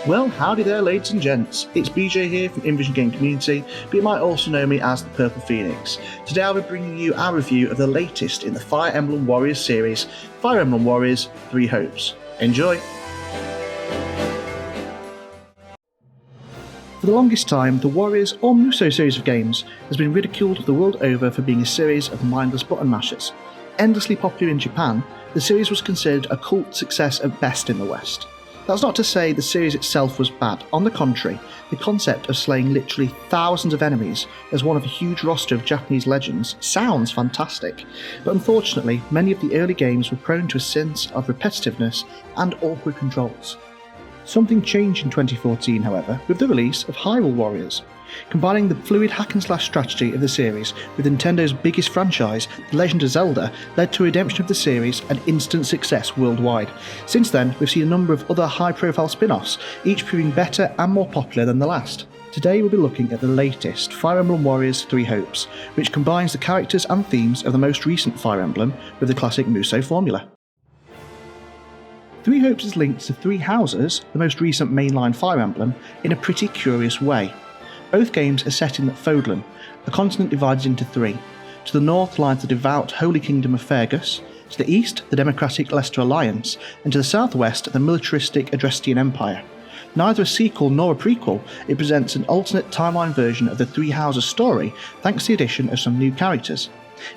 Well, howdy there, ladies and gents. It's BJ here from Invision Game Community, but you might also know me as the Purple Phoenix. Today I'll be bringing you our review of the latest in the Fire Emblem Warriors series, Fire Emblem Warriors 3 Hopes. Enjoy! For the longest time, the Warriors or Muso series of games has been ridiculed the world over for being a series of mindless button mashers. Endlessly popular in Japan, the series was considered a cult success at best in the West. That's not to say the series itself was bad. On the contrary, the concept of slaying literally thousands of enemies as one of a huge roster of Japanese legends sounds fantastic, but unfortunately many of the early games were prone to a sense of repetitiveness and awkward controls. Something changed in 2014, however, with the release of Hyrule Warriors. Combining the fluid hack-and-slash strategy of the series with Nintendo's biggest franchise, The Legend of Zelda, led to a redemption of the series and instant success worldwide. Since then, we've seen a number of other high-profile spin-offs, each proving better and more popular than the last. Today we'll be looking at the latest Fire Emblem Warriors 3 Hopes, which combines the characters and themes of the most recent Fire Emblem with the classic Muso formula. 3 Hopes is linked to 3 Houses, the most recent mainline Fire Emblem, in a pretty curious way. Both games are set in Fodlan, a continent divided into 3. To the north lies the devout Holy Kingdom of Fergus, to the east the democratic Leicester Alliance, and to the southwest the militaristic Adrestian Empire. Neither a sequel nor a prequel, it presents an alternate timeline version of the 3 Houses story thanks to the addition of some new characters.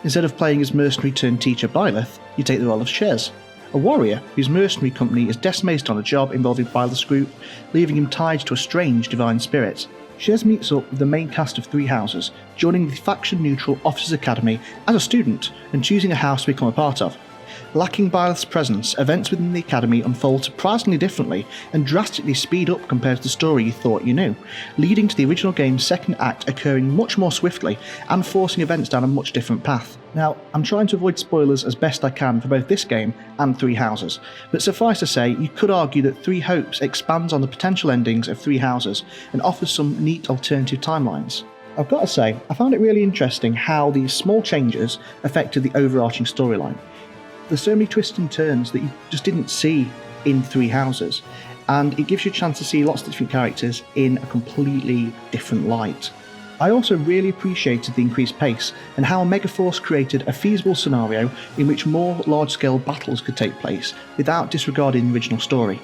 Instead of playing as mercenary turned teacher Byleth, you take the role of Shez, a warrior whose mercenary company is decimated on a job involving Byleth's group, leaving him tied to a strange divine spirit. Shez meets up with the main cast of 3 Houses, joining the faction-neutral Officers Academy as a student and choosing a house to become a part of. Lacking Byleth's presence, events within the Academy unfold surprisingly differently and drastically speed up compared to the story you thought you knew, leading to the original game's second act occurring much more swiftly and forcing events down a much different path. Now, I'm trying to avoid spoilers as best I can for both this game and 3 Houses, but suffice to say, you could argue that 3 Hopes expands on the potential endings of 3 Houses and offers some neat alternative timelines. I've got to say, I found it really interesting how these small changes affected the overarching storyline. There's so many twists and turns that you just didn't see in 3 Houses, and it gives you a chance to see lots of different characters in a completely different light. I also really appreciated the increased pace and how Megaforce created a feasible scenario in which more large-scale battles could take place without disregarding the original story.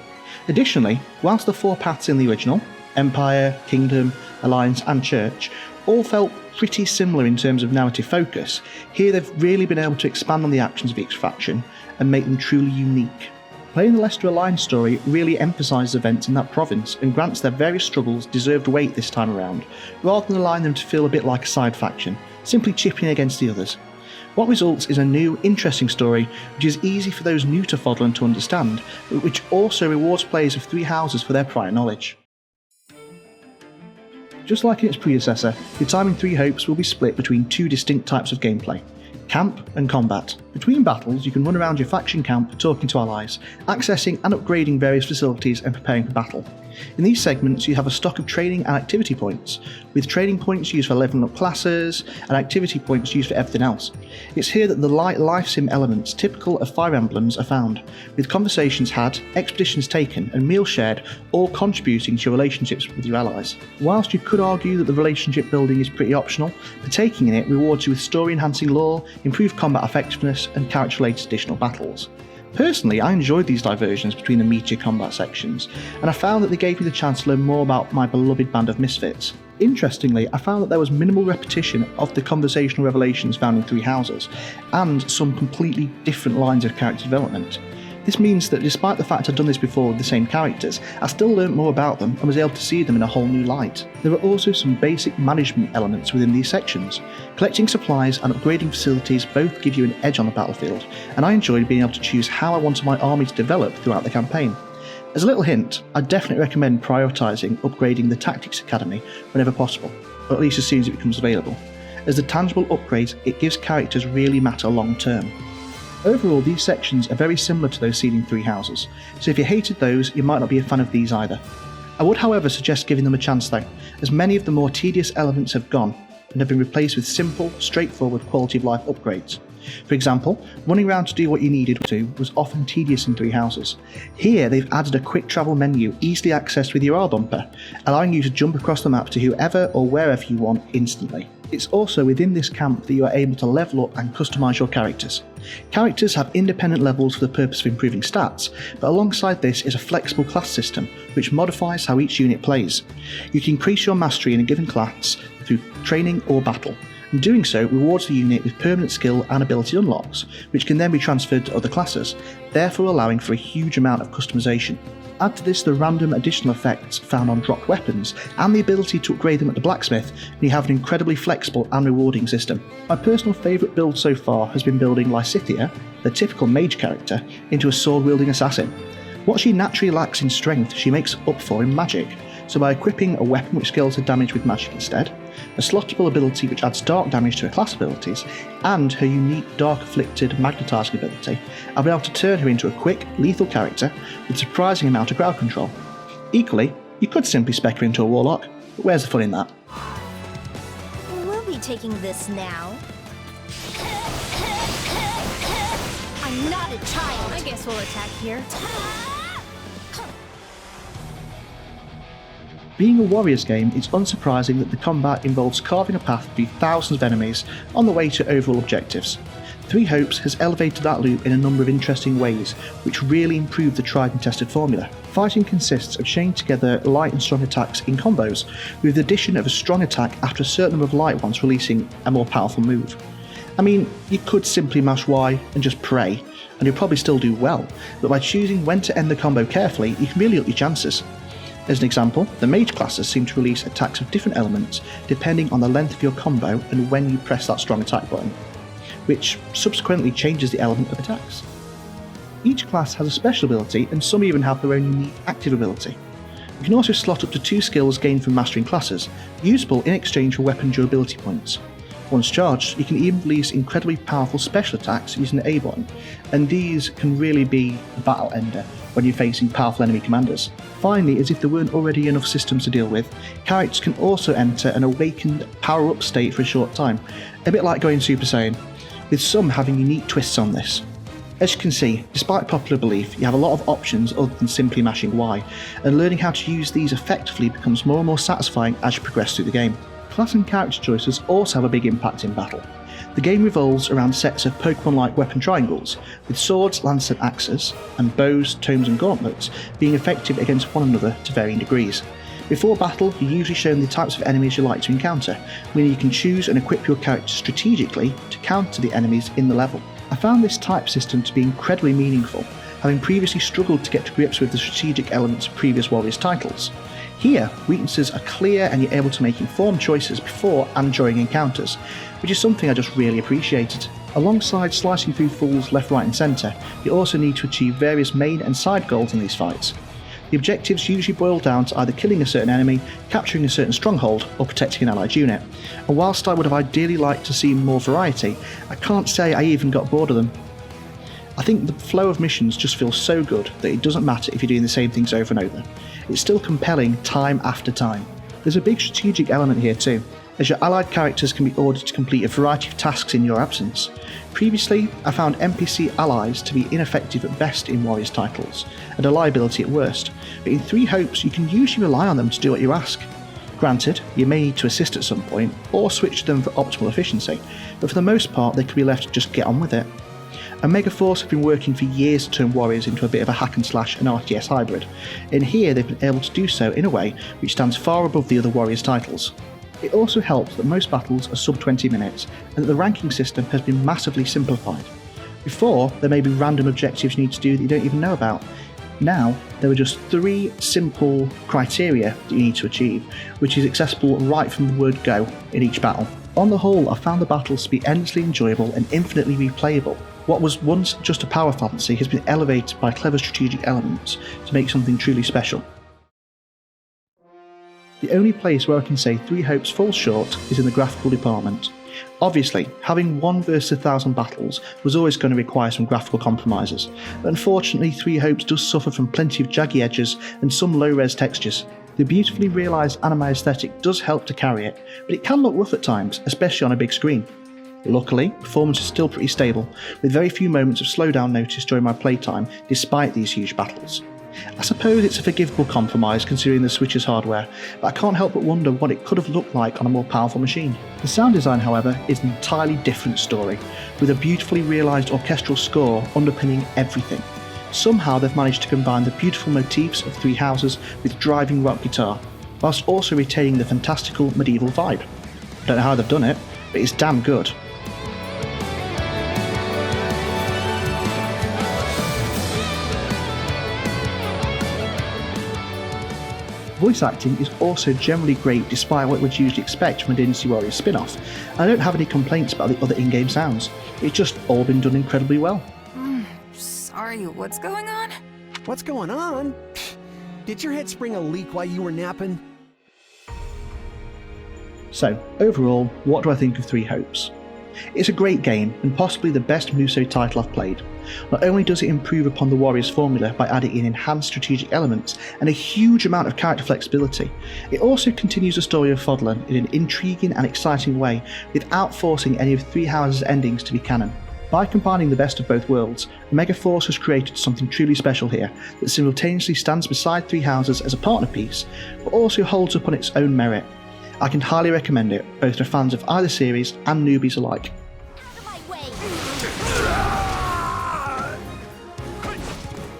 Additionally, whilst the 4 paths in the original, Empire, Kingdom, Alliance and Church, all felt pretty similar in terms of narrative focus, here they've really been able to expand on the actions of each faction and make them truly unique. Playing the Leicester Alliance story really emphasises events in that province and grants their various struggles deserved weight this time around, rather than allowing them to feel a bit like a side faction, simply chipping against the others. What results is a new, interesting story which is easy for those new to Fodlan to understand, but which also rewards players of 3 Houses for their prior knowledge. Just like in its predecessor, your time in 3 Hopes will be split between 2 distinct types of gameplay: camp and combat. Between battles, you can run around your faction camp talking to allies, accessing and upgrading various facilities and preparing for battle. In these segments, you have a stock of training and activity points, with training points used for leveling up classes and activity points used for everything else. It's here that the light life sim elements typical of Fire Emblems are found, with conversations had, expeditions taken and meals shared, all contributing to your relationships with your allies. Whilst you could argue that the relationship building is pretty optional, partaking in it rewards you with story-enhancing lore, improved combat effectiveness and character-related additional battles. Personally, I enjoyed these diversions between the meatier combat sections, and I found that they gave me the chance to learn more about my beloved band of misfits. Interestingly, I found that there was minimal repetition of the conversational revelations found in 3 Houses, and some completely different lines of character development. This means that despite the fact I'd done this before with the same characters, I still learnt more about them and was able to see them in a whole new light. There are also some basic management elements within these sections. Collecting supplies and upgrading facilities both give you an edge on the battlefield, and I enjoyed being able to choose how I wanted my army to develop throughout the campaign. As a little hint, I definitely recommend prioritising upgrading the Tactics Academy whenever possible, or at least as soon as it becomes available, as the tangible upgrades it gives characters really matter long term. Overall, these sections are very similar to those seen in 3 Houses, so if you hated those, you might not be a fan of these either. I would however suggest giving them a chance though, as many of the more tedious elements have gone, and have been replaced with simple, straightforward quality of life upgrades. For example, running around to do what you needed to was often tedious in Three Houses. Here they've added a quick travel menu easily accessed with your R bumper, allowing you to jump across the map to whoever or wherever you want instantly. It's also within this camp that you are able to level up and customise your characters. Characters have independent levels for the purpose of improving stats, but alongside this is a flexible class system which modifies how each unit plays. You can increase your mastery in a given class through training or battle, and doing so rewards the unit with permanent skill and ability unlocks, which can then be transferred to other classes, therefore allowing for a huge amount of customisation. Add to this the random additional effects found on dropped weapons and the ability to upgrade them at the blacksmith, and you have an incredibly flexible and rewarding system. My personal favourite build so far has been building Lysithea, the typical mage character, into a sword-wielding assassin. What she naturally lacks in strength she makes up for in magic, so by equipping a weapon which scales her damage with magic instead, a slottable ability which adds dark damage to her class abilities, and her unique dark afflicted magnetising ability, I'll be able to turn her into a quick, lethal character with a surprising amount of crowd control. Equally, you could simply spec her into a warlock, but where's the fun in that? We'll be taking this now. I'm not a child. I guess we'll attack here. Being a Warriors game, it's unsurprising that the combat involves carving a path through thousands of enemies on the way to overall objectives. Three Hopes has elevated that loop in a number of interesting ways, which really improve the tried and tested formula. Fighting consists of chaining together light and strong attacks in combos, with the addition of a strong attack after a certain number of light ones releasing a more powerful move. I mean, you could simply mash Y and just pray, and you'll probably still do well, but by choosing when to end the combo carefully, you can really up your chances. As an example, the mage classes seem to release attacks of different elements depending on the length of your combo and when you press that strong attack button, which subsequently changes the element of attacks. Each class has a special ability, and some even have their own unique active ability. You can also slot up to 2 skills gained from mastering classes, usable in exchange for weapon durability points. Once charged, you can even release incredibly powerful special attacks using the A button, and these can really be a battle ender when you're facing powerful enemy commanders. Finally, as if there weren't already enough systems to deal with, characters can also enter an awakened power-up state for a short time, a bit like going Super Saiyan, with some having unique twists on this. As you can see, despite popular belief, you have a lot of options other than simply mashing Y, and learning how to use these effectively becomes more and more satisfying as you progress through the game. Class and character choices also have a big impact in battle. The game revolves around sets of Pokemon-like weapon triangles, with swords, lances and axes, and bows, tomes and gauntlets being effective against one another to varying degrees. Before battle, you're usually shown the types of enemies you like to encounter, meaning you can choose and equip your character strategically to counter the enemies in the level. I found this type system to be incredibly meaningful, having previously struggled to get to grips with the strategic elements of previous Warriors titles. Here, weaknesses are clear and you're able to make informed choices before and during encounters, which is something I just really appreciated. Alongside slicing through fools left, right and centre, you also need to achieve various main and side goals in these fights. The objectives usually boil down to either killing a certain enemy, capturing a certain stronghold, or protecting an allied unit. And whilst I would have ideally liked to see more variety, I can't say I even got bored of them. I think the flow of missions just feels so good that it doesn't matter if you're doing the same things over and over. It's still compelling time after time. There's a big strategic element here too, as your allied characters can be ordered to complete a variety of tasks in your absence. Previously, I found NPC allies to be ineffective at best in Warriors titles, and a liability at worst, but in Three Hopes you can usually rely on them to do what you ask. Granted, you may need to assist at some point, or switch to them for optimal efficiency, but for the most part they can be left to just get on with it. Omega Force have been working for years to turn Warriors into a bit of a hack and slash and RTS hybrid, and here they've been able to do so in a way which stands far above the other Warriors titles. It also helps that most battles are sub 20 minutes, and that the ranking system has been massively simplified. Before, there may be random objectives you need to do that you don't even know about. Now, there are just 3 simple criteria that you need to achieve, which is accessible right from the word go in each battle. On the whole, I found the battles to be endlessly enjoyable and infinitely replayable. What was once just a power fantasy has been elevated by clever strategic elements to make something truly special. The only place where I can say Three Hopes falls short is in the graphical department. Obviously, having 1 versus 1,000 battles was always going to require some graphical compromises, but unfortunately Three Hopes does suffer from plenty of jaggy edges and some low-res textures. The beautifully realised anime aesthetic does help to carry it, but it can look rough at times, especially on a big screen. Luckily, performance is still pretty stable, with very few moments of slowdown noticed during my playtime despite these huge battles. I suppose it's a forgivable compromise considering the Switch's hardware, but I can't help but wonder what it could have looked like on a more powerful machine. The sound design, however, is an entirely different story, with a beautifully realised orchestral score underpinning everything. Somehow they've managed to combine the beautiful motifs of Three Houses with driving rock guitar, whilst also retaining the fantastical medieval vibe. I don't know how they've done it, but it's damn good. Voice acting is also generally great despite what we'd usually expect from a Dynasty Warriors spin-off, and I don't have any complaints about the other in-game sounds. It's just all been done incredibly well. Sorry, what's going on? What's going on? Did your head spring a leak while you were napping? So, overall, what do I think of Three Hopes? It's a great game, and possibly the best Muso title I've played. Not only does it improve upon the Warriors formula by adding in enhanced strategic elements and a huge amount of character flexibility, it also continues the story of Fodlan in an intriguing and exciting way without forcing any of Three Houses' endings to be canon. By combining the best of both worlds, Omega Force has created something truly special here that simultaneously stands beside Three Houses as a partner piece, but also holds up on its own merit. I can highly recommend it, both to fans of either series and newbies alike.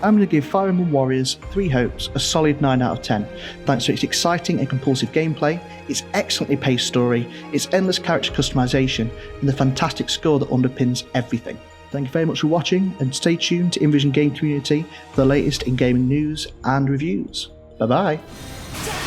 I'm going to give Fire Emblem Warriors 3 Hopes a solid 9 out of 10, thanks to its exciting and compulsive gameplay, its excellently paced story, its endless character customization, and the fantastic score that underpins everything. Thank you very much for watching, and stay tuned to Invision Game Community for the latest in gaming news and reviews. Bye bye!